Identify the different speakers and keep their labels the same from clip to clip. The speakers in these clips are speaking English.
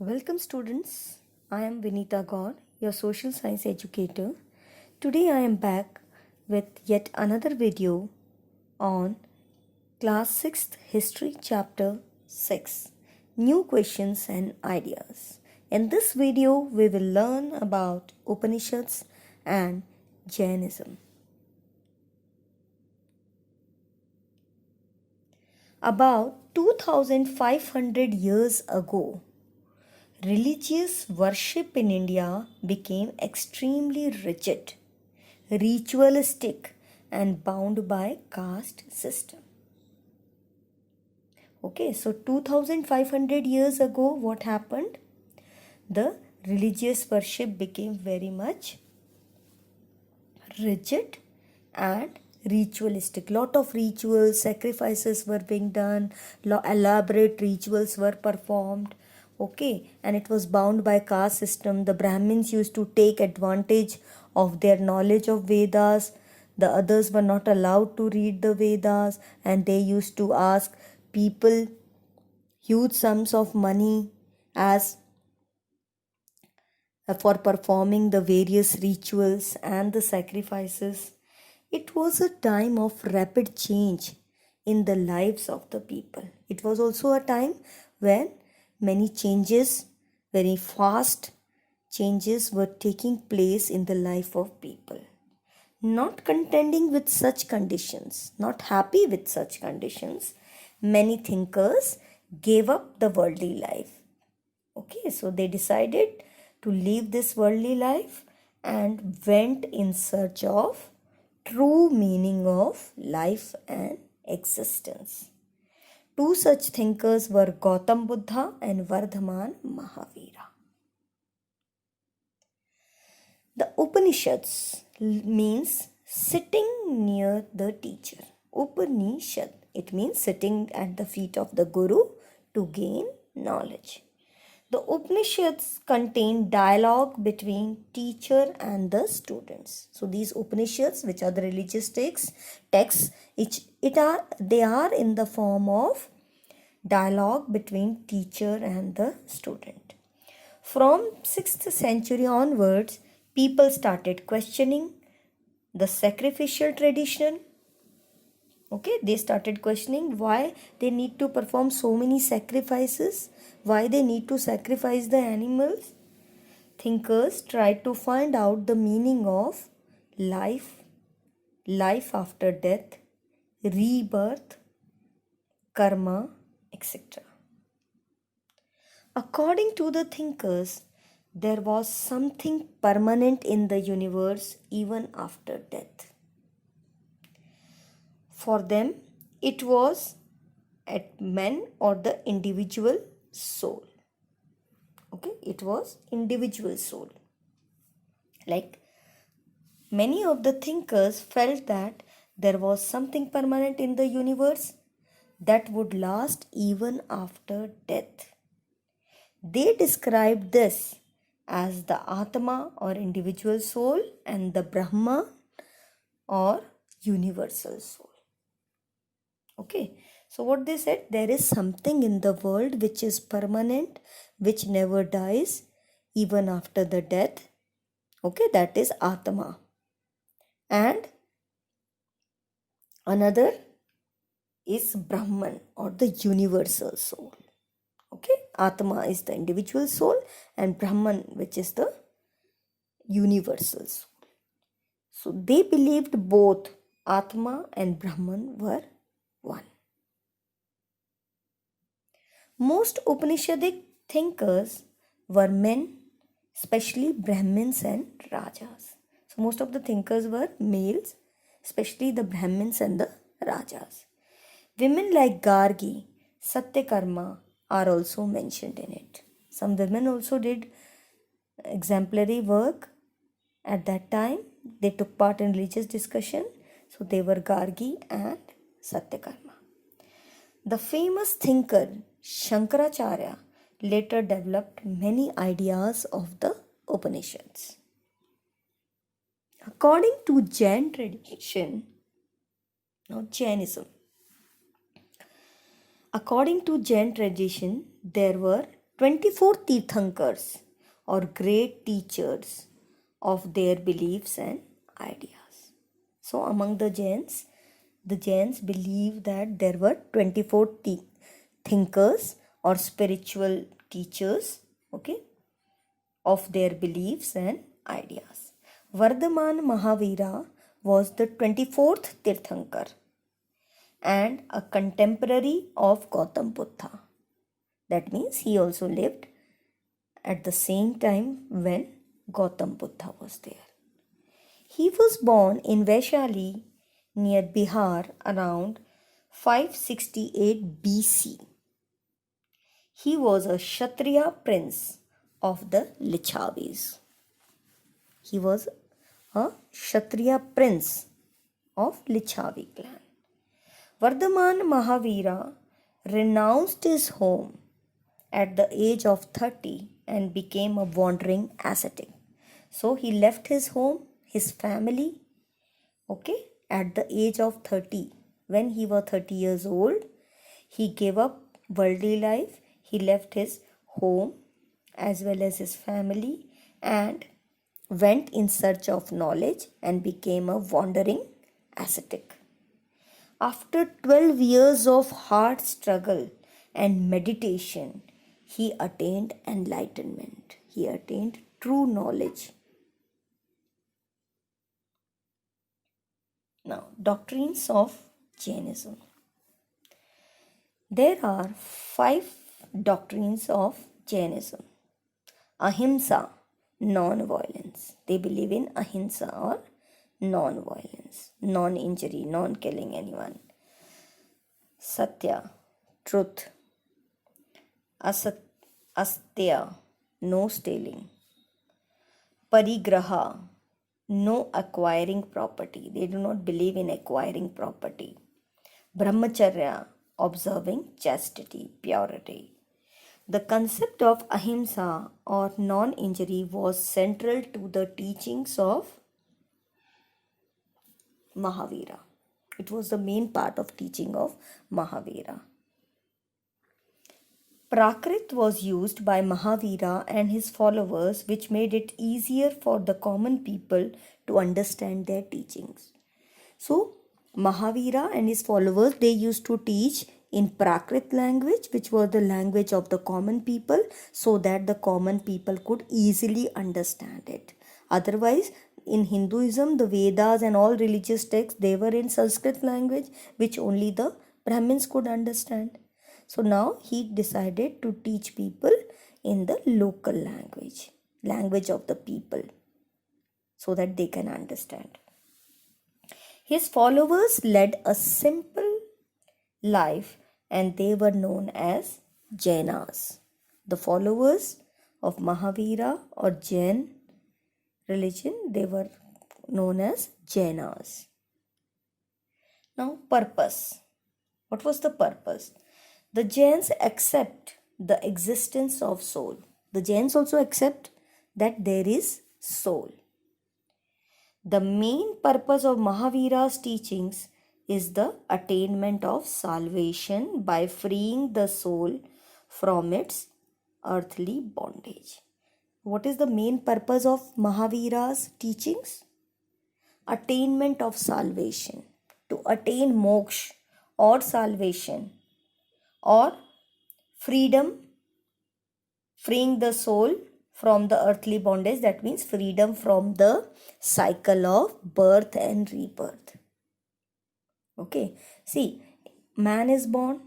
Speaker 1: Welcome students, I am Vinita Gaur, your social science educator. Today I am back with yet another video on class 6th history chapter 6, new questions and ideas. In this video we will learn about Upanishads and Jainism. About 2500 years ago, religious worship in India became extremely rigid, ritualistic, and bound by caste system. Okay, so 2500 years ago, what happened? The religious worship became very much rigid and ritualistic. Lot of rituals, sacrifices were being done, elaborate rituals were performed. Okay, and it was bound by caste system. The Brahmins used to take advantage of their knowledge of Vedas. The others were not allowed to read the Vedas, and they used to ask people huge sums of money as for performing the various rituals and the sacrifices. It was a time of rapid change in the lives of the people. It was also a time when many changes, very fast changes were taking place in the life of people. Not contending with such conditions, not happy with such conditions, many thinkers gave up the worldly life. Okay, so they decided to leave this worldly life and went in search of true meaning of life and existence. Two such thinkers were Gautam Buddha and Vardhaman Mahavira. The Upanishads means sitting near the teacher. Upanishad, it means sitting at the feet of the Guru to gain knowledge. The Upanishads contain dialogue between teacher and the students. So these Upanishads, which are the religious texts, they are in the form of dialogue between teacher and the student. From 6th century onwards, people started questioning the sacrificial tradition. Okay, they started questioning why they need to perform so many sacrifices, why they need to sacrifice the animals. Thinkers tried to find out the meaning of life, life after death, rebirth, karma, etc. According to the thinkers, there was something permanent in the universe even after death. For them, it was at man or the individual soul. Okay, it was individual soul. Like many of the thinkers felt that there was something permanent in the universe that would last even after death. They described this as the Atma or individual soul and the Brahma or universal soul. Okay, so what they said, there is something in the world which is permanent, which never dies even after the death. Okay, that is Atma. And another is Brahman or the universal soul. Okay, Atma is the individual soul and Brahman, which is the universal soul. So they believed both Atma and Brahman were one. Most Upanishadic thinkers were men, especially Brahmins and Rajas. So most of the thinkers were males, especially the Brahmins and the Rajas. Women like Gargi, Satyakarma are also mentioned in it. Some women also did exemplary work at that time. They took part in religious discussion. So they were Gargi and Satyakarma. The famous thinker Shankaracharya later developed many ideas of the Upanishads. According to Jain tradition, now Jainism. According to Jain tradition, there were 24 Tirthankars or great teachers of their beliefs and ideas. So among the Jains believe that there were 24 thinkers or spiritual teachers, okay, of their beliefs and ideas. Vardhaman Mahavira was the 24th Tirthankar and a contemporary of Gautam Buddha. That means he also lived at the same time when Gautam Buddha was there. He was born in Vaishali near Bihar around 568 BC. He was a Kshatriya prince of the Lichavis. He was a Kshatriya prince of Lichavi clan. Vardhaman Mahavira renounced his home at the age of 30 and became a wandering ascetic. So he left his home, his family, okay, at the age of 30. When he was 30 years old, he gave up worldly life. He left his home as well as his family and went in search of knowledge and became a wandering ascetic. After 12 years of hard struggle and meditation, he attained enlightenment. He attained true knowledge. Now, doctrines of Jainism. There are 5 doctrines of Jainism. Ahimsa, non-violence. They believe in ahimsa or non-violence, non-injury, non-killing anyone. Satya, truth. Astya, no stealing. Parigraha, no acquiring property. They do not believe in acquiring property. Brahmacharya, observing chastity, purity. The concept of ahimsa or non-injury was central to the teachings of Mahavira. It was the main part of teaching of Mahavira. Prakrit was used by Mahavira and his followers, which made it easier for the common people to understand their teachings. So, Mahavira and his followers, they used to teach in Prakrit language, which was the language of the common people, so that the common people could easily understand it. Otherwise, in Hinduism, the Vedas and all religious texts, they were in Sanskrit language, which only the Brahmins could understand. So now he decided to teach people in the local language of the people, so that they can understand. His followers led a simple life and they were known as Jainas. The followers of Mahavira or Jain religion, they were known as Jainas. Now, purpose. What was the purpose? The Jains accept the existence of soul. The Jains also accept that there is soul. The main purpose of Mahavira's teachings is the attainment of salvation by freeing the soul from its earthly bondage. What is the main purpose of Mahavira's teachings? Attainment of salvation. To attain moksha or salvation or freedom, freeing the soul from the earthly bondage, that means freedom from the cycle of birth and rebirth. Okay, see, man is born,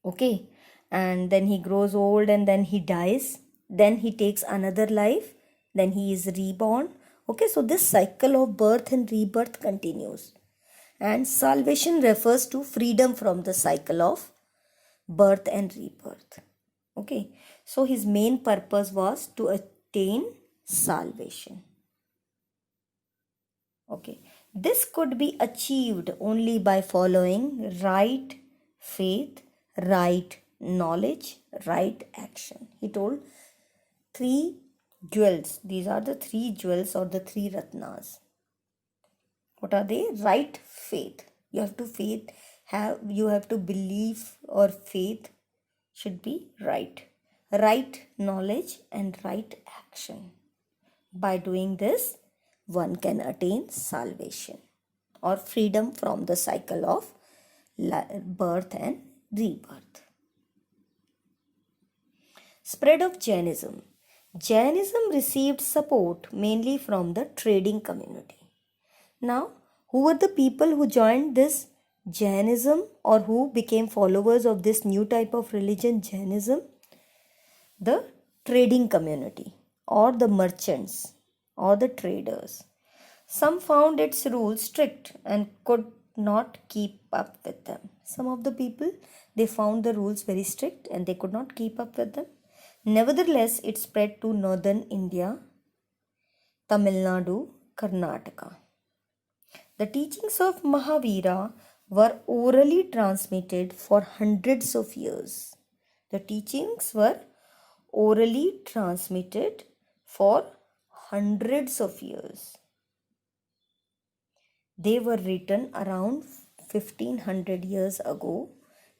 Speaker 1: okay, and then he grows old and then he dies, then he takes another life, then he is reborn. Okay, so this cycle of birth and rebirth continues, and salvation refers to freedom from the cycle of birth and rebirth. Okay, so his main purpose was to attain salvation. Okay, this could be achieved only by following right faith, right knowledge, right action. He told 3 jewels. These are the 3 jewels or the 3 ratnas. What are they? Right faith. You have to believe, or faith should be right. right knowledge and right action. By doing this, one can attain salvation or freedom from the cycle of birth and rebirth. Spread of Jainism. Jainism received support mainly from the trading community. Now, who were the people who joined this Jainism or who became followers of this new type of religion, Jainism? The trading community or the merchants or the traders. Some found its rules strict and could not keep up with them. Some of the people, they found the rules very strict and they could not keep up with them. Nevertheless, it spread to northern India, Tamil Nadu, Karnataka. The teachings of Mahavira were orally transmitted for hundreds of years. The teachings were orally transmitted for hundreds of years. They were written around 1500 years ago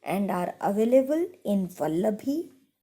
Speaker 1: and are available in Vallabhi